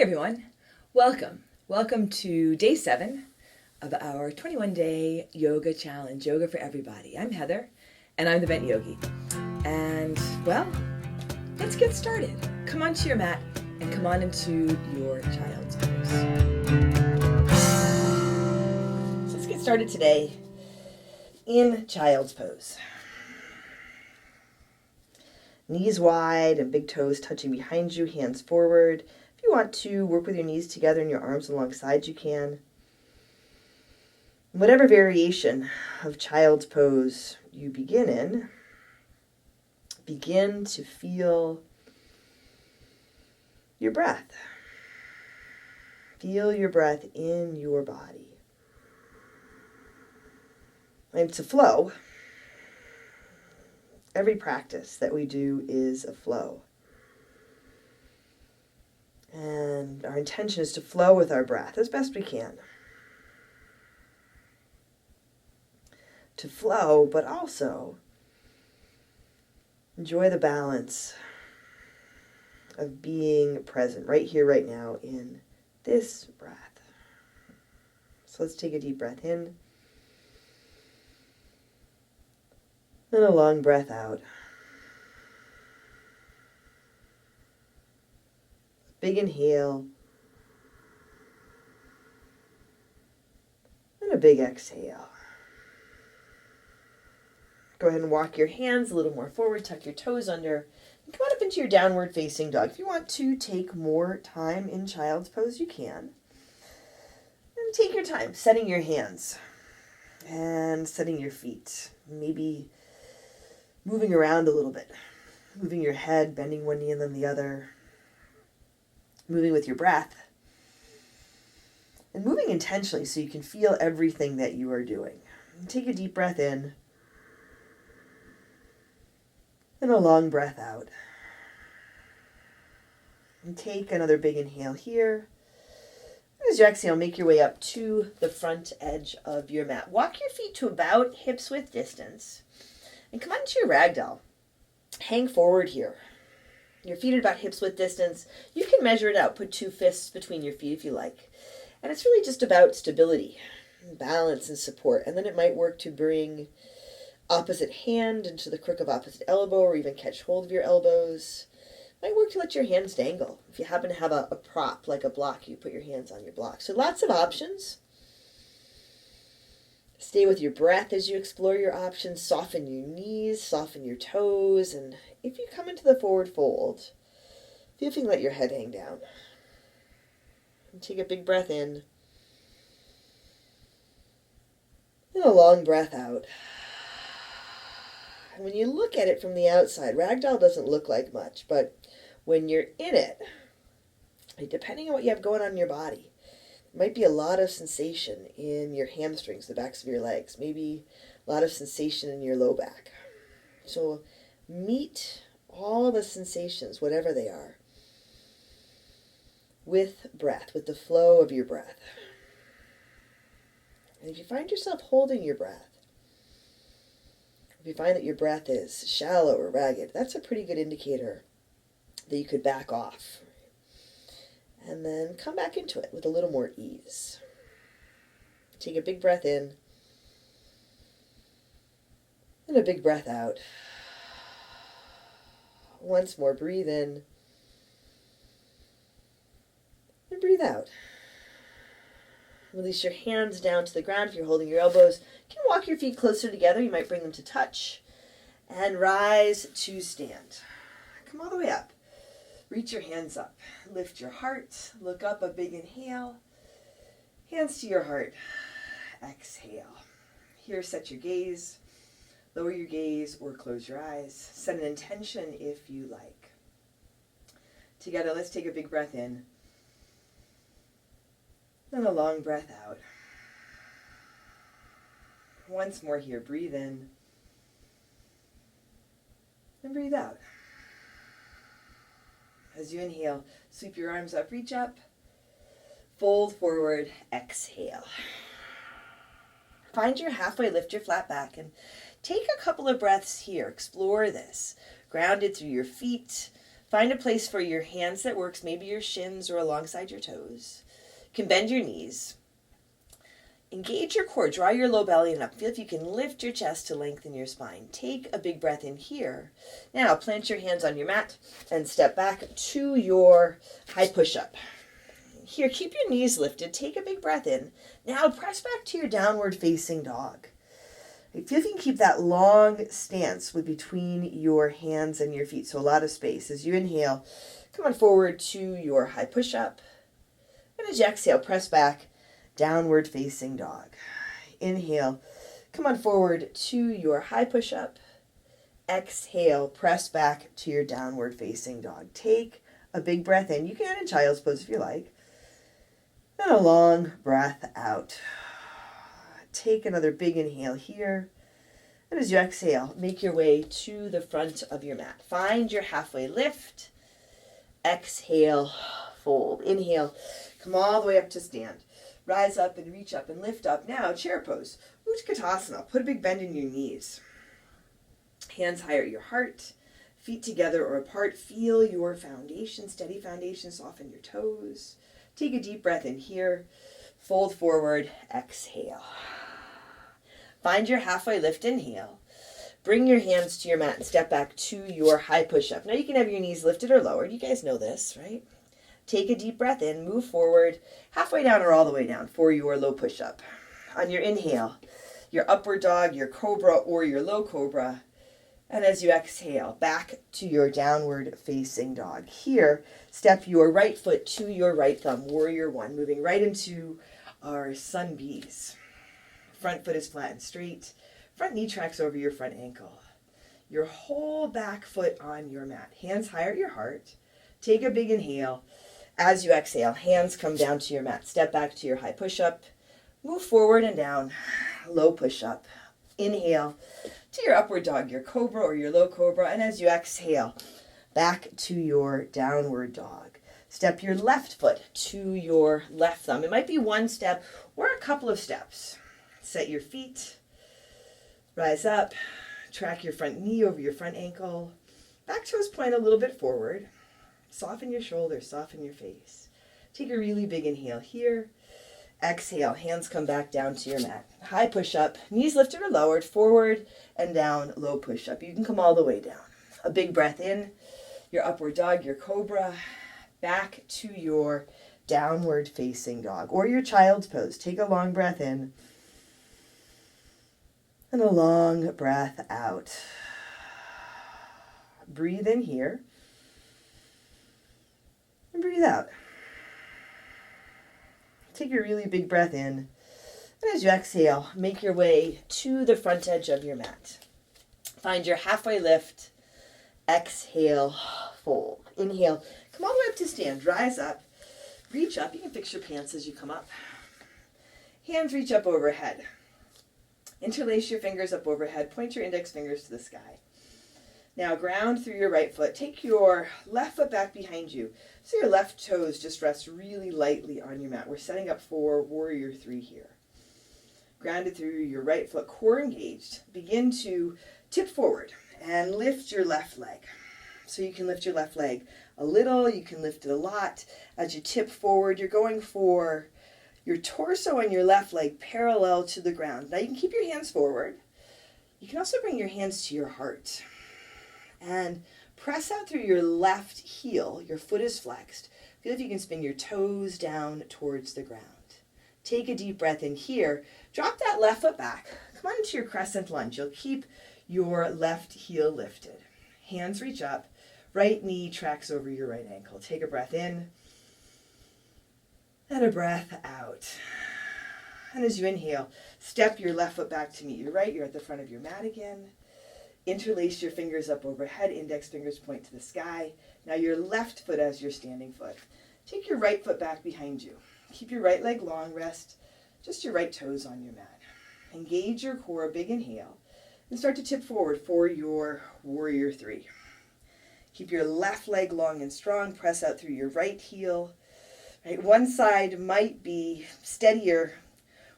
everyone. Welcome to day 7 of our 21-day yoga challenge, Yoga for Everybody. I'm Heather, and I'm the Bent Yogi. And, well, let's get started. Come onto your mat and come on into your child's pose. So let's get started today in child's pose. Knees wide and big toes touching behind you, hands forward. If you want to work with your knees together and your arms alongside, you can. Whatever variation of child's pose you begin in, begin to feel your breath. Feel your breath in your body. And to flow, every practice that we do is a flow. And our intention is to flow with our breath as best we can. To flow, but also enjoy the balance of being present right here, right now in this breath. So let's take a deep breath in. And a long breath out. Big inhale. And a big exhale. Go ahead and walk your hands a little more forward, tuck your toes under, and come on up into your downward facing dog. If you want to take more time in child's pose, you can. And take your time setting your hands and setting your feet. Maybe moving around a little bit, moving your head, bending one knee and then the other, moving with your breath, and moving intentionally so you can feel everything that you are doing. And take a deep breath in, and a long breath out. And take another big inhale here. As you exhale, make your way up to the front edge of your mat. Walk your feet to about hips width distance. And come on to your ragdoll. Hang forward here. Your feet at about hips width distance. You can measure it out. Put 2 fists between your feet if you like. And it's really just about stability, balance, and support. And then it might work to bring opposite hand into the crook of opposite elbow, or even catch hold of your elbows. It might work to let your hands dangle. If you happen to have a prop, like a block, you put your hands on your block. So lots of options. Stay with your breath as you explore your options. Soften your knees, soften your toes, and if you come into the forward fold, feel free to let your head hang down. And take a big breath in, and a long breath out. And when you look at it from the outside, ragdoll doesn't look like much, but when you're in it, depending on what you have going on in your body, might be a lot of sensation in your hamstrings, the backs of your legs, maybe a lot of sensation in your low back. So meet all the sensations, whatever they are, with breath, with the flow of your breath. And if you find yourself holding your breath, if you find that your breath is shallow or ragged, that's a pretty good indicator that you could back off. And then come back into it with a little more ease. Take a big breath in. And a big breath out. Once more, breathe in. And breathe out. Release your hands down to the ground. If you're holding your elbows, you can walk your feet closer together. You might bring them to touch. And rise to stand. Come all the way up. Reach your hands up. Lift your heart. Look up, a big inhale. Hands to your heart. Exhale. Here, set your gaze. Lower your gaze or close your eyes. Set an intention if you like. Together, let's take a big breath in. And a long breath out. Once more here. Breathe in. And breathe out. As you inhale, sweep your arms up, reach up, fold forward, exhale. Find your halfway, lift your flat back, and take a couple of breaths here. Explore this. Grounded through your feet, Find a place for your hands that works, maybe your shins or alongside your toes. You can bend your knees. Engage your core, draw your low belly in up. Feel if you can lift your chest to lengthen your spine. Take a big breath in here. Now plant your hands on your mat and step back to your high push-up. Here, keep your knees lifted. Take a big breath in. Now press back to your downward facing dog. Feel if you can keep that long stance with between your hands and your feet, so a lot of space. As you inhale, come on forward to your high push-up. And as you exhale, press back, downward facing dog. Inhale, come on forward to your high push-up. Exhale, press back to your downward facing dog. Take a big breath in. You can add in child's pose if you like. And a long breath out. Take another big inhale here. And as you exhale, make your way to the front of your mat. Find your halfway lift. Exhale, fold. Inhale, come all the way up to stand. Rise up and reach up and lift up. Now, chair pose. Utkatasana. Put a big bend in your knees. Hands higher at your heart. Feet together or apart. Feel your foundation. Steady foundation. Soften your toes. Take a deep breath in here. Fold forward. Exhale. Find your halfway lift, inhale. Bring your hands to your mat and step back to your high push-up. Now you can have your knees lifted or lowered. You guys know this, right? Take a deep breath in, move forward, halfway down or all the way down for your low push-up. On your inhale, your upward dog, your cobra or your low cobra. And as you exhale, back to your downward facing dog. Here, step your right foot to your right thumb, warrior one, moving right into our sun bees. Front foot is flat and straight. Front knee tracks over your front ankle. Your whole back foot on your mat. Hands higher at your heart. Take a big inhale. As you exhale, hands come down to your mat. Step back to your high push-up. Move forward and down. Low push-up. Inhale to your upward dog, your cobra or your low cobra. And as you exhale, back to your downward dog. Step your left foot to your left thumb. It might be one step or a couple of steps. Set your feet, rise up, track your front knee over your front ankle, back toes point a little bit forward, soften your shoulders, soften your face. Take a really big inhale here, exhale, hands come back down to your mat. High push-up, knees lifted or lowered, forward and down, low push-up. You can come all the way down. A big breath in, your upward dog, your cobra, back to your downward facing dog or your child's pose. Take a long breath in. And a long breath out. Breathe in here. And breathe out. Take a really big breath in. And as you exhale, make your way to the front edge of your mat. Find your halfway lift. Exhale, fold. Inhale, come all the way up to stand. Rise up. Reach up. You can fix your pants as you come up. Hands reach up overhead. Interlace your fingers up overhead. Point your index fingers to the sky. Now ground through your right foot. Take your left foot back behind you. So your left toes just rest really lightly on your mat. We're setting up for warrior three here. Grounded through your right foot, core engaged. Begin to tip forward and lift your left leg. So you can lift your left leg a little. You can lift it a lot. As you tip forward, you're going for your torso and your left leg parallel to the ground. Now you can keep your hands forward. You can also bring your hands to your heart. And press out through your left heel. Your foot is flexed. Feel if you can spin your toes down towards the ground. Take a deep breath in here. Drop that left foot back. Come on into your crescent lunge. You'll keep your left heel lifted. Hands reach up. Right knee tracks over your right ankle. Take a breath in. And a breath out. And as you inhale, step your left foot back to meet your right. You're at the front of your mat again. Interlace your fingers up overhead. Index fingers point to the sky. Now your left foot as your standing foot. Take your right foot back behind you. Keep your right leg long. Rest just your right toes on your mat. Engage your core. Big inhale. And start to tip forward for your warrior three. Keep your left leg long and strong. Press out through your right heel. Right, one side might be steadier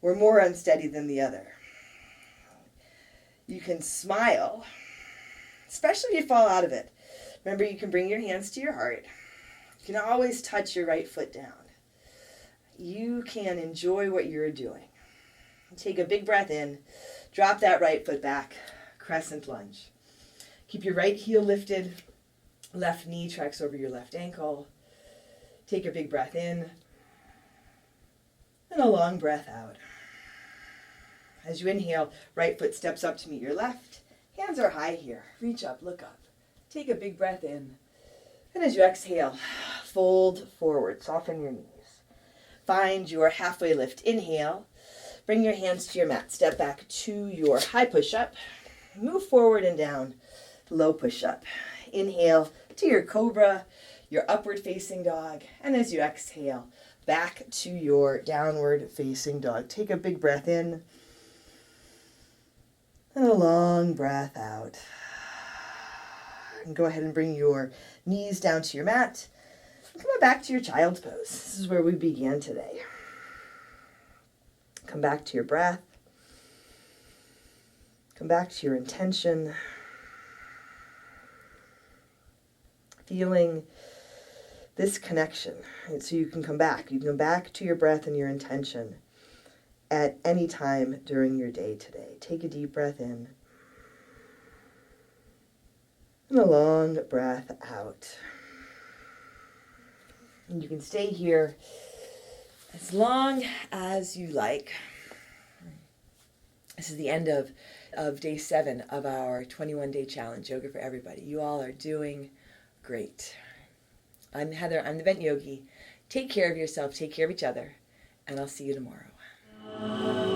or more unsteady than the other. You can smile, especially if you fall out of it. Remember, you can bring your hands to your heart. You can always touch your right foot down. You can enjoy what you're doing. Take a big breath in. Drop that right foot back. Crescent lunge. Keep your right heel lifted. Left knee tracks over your left ankle. Take a big breath in. And a long breath out. As you inhale, right foot steps up to meet your left. Hands are high here. Reach up, look up. Take a big breath in. And as you exhale, fold forward, soften your knees. Find your halfway lift. Inhale. Bring your hands to your mat. Step back to your high push-up. Move forward and down. Low push-up. Inhale to your cobra, your upward facing dog. And as you exhale, back to your downward facing dog. Take a big breath in. And a long breath out. And go ahead and bring your knees down to your mat. And come on back to your child's pose. This is where we began today. Come back to your breath. Come back to your intention. Feeling this connection. And so you can come back. You can come back to your breath and your intention at any time during your day today. Take a deep breath in. And a long breath out. And you can stay here as long as you like. This is the end of day 7 of our 21-day challenge, Yoga for Everybody. You all are doing great. I'm Heather. I'm the Bent Yogi. Take care of yourself. Take care of each other. And I'll see you tomorrow.